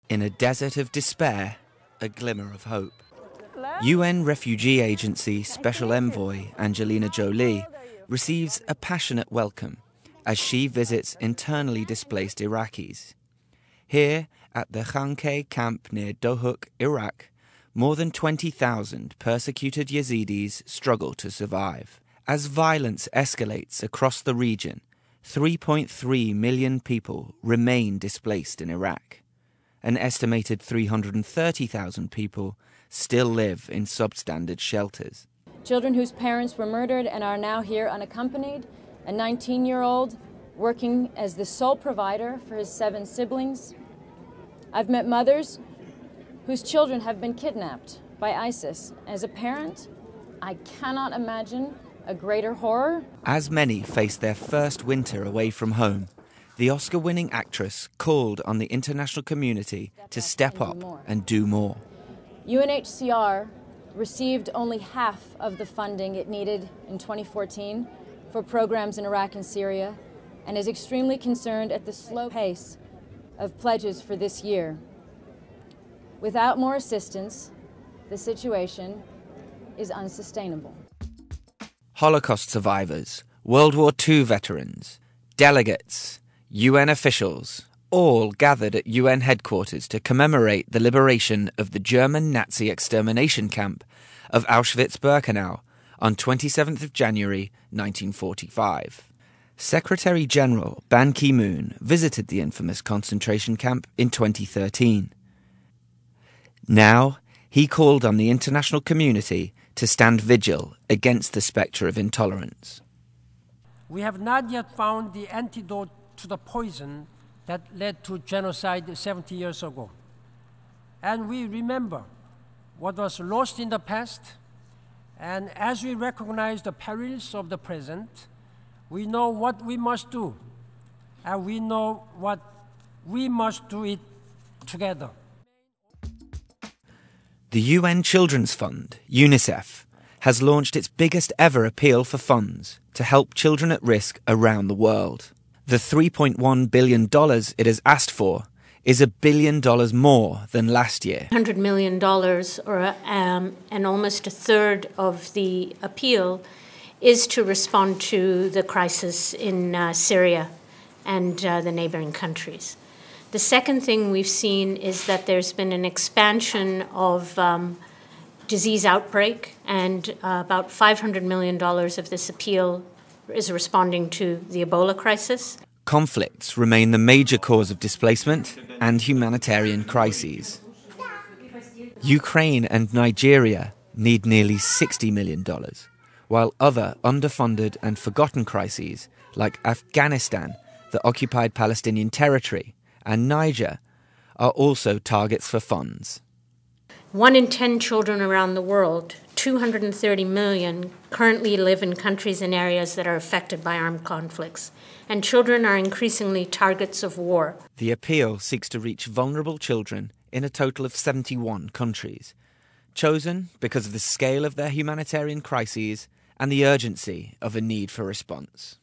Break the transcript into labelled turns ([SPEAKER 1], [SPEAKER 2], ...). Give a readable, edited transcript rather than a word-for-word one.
[SPEAKER 1] In a desert of despair, a glimmer of hope. UN Refugee Agency Special Envoy Angelina Jolie receives a passionate welcome as she visits internally displaced Iraqis. Here, at the Khanke camp near Dohuk, Iraq, more than 20,000 persecuted Yazidis struggle to survive. As violence escalates across the region, 3.3 million people remain displaced in Iraq. An estimated 330,000 people still live in substandard shelters.
[SPEAKER 2] Children whose parents were murdered and are now here unaccompanied, a 19-year-old working as the sole provider for his 7 siblings. I've met mothers whose children have been kidnapped by ISIS. As a parent, I cannot imagine a greater horror.
[SPEAKER 1] As many face their first winter away from home, the Oscar-winning actress called on the international community to step up and do more.
[SPEAKER 2] UNHCR received only half of the funding it needed in 2014 for programs in Iraq and Syria, and is extremely concerned at the slow pace of pledges for this year. Without more assistance, the situation is unsustainable.
[SPEAKER 1] Holocaust survivors, World War II veterans, delegates, UN officials, all gathered at UN headquarters to commemorate the liberation of the German Nazi extermination camp of Auschwitz-Birkenau on 27th of January 1945. Secretary-General Ban Ki-moon visited the infamous concentration camp in 2013. Now, he called on the international community to stand vigil against the spectre of intolerance.
[SPEAKER 3] We have not yet found the antidote to the poison that led to genocide 70 years ago. And we remember what was lost in the past, and as we recognize the perils of the present, we know what we must do, and we know what we must do it together.
[SPEAKER 1] The UN Children's Fund, UNICEF, has launched its biggest ever appeal for funds to help children at risk around the world. The $3.1 billion it has asked for is $1 billion more than last year.
[SPEAKER 4] $100 million, and almost a third of the appeal, is to respond to the crisis in Syria and the neighboring countries. The second thing we've seen is that there's been an expansion of disease outbreak, and about $500 million of this appeal is responding to the Ebola crisis.
[SPEAKER 1] Conflicts remain the major cause of displacement and humanitarian crises. Ukraine and Nigeria need nearly $60 million, while other underfunded and forgotten crises like Afghanistan, the occupied Palestinian territory, and Niger are also targets for funds.
[SPEAKER 4] 1 in 10 children around the world, 230 million, currently live in countries and areas that are affected by armed conflicts, and children are increasingly targets of war.
[SPEAKER 1] The appeal seeks to reach vulnerable children in a total of 71 countries, chosen because of the scale of their humanitarian crises and the urgency of a need for response.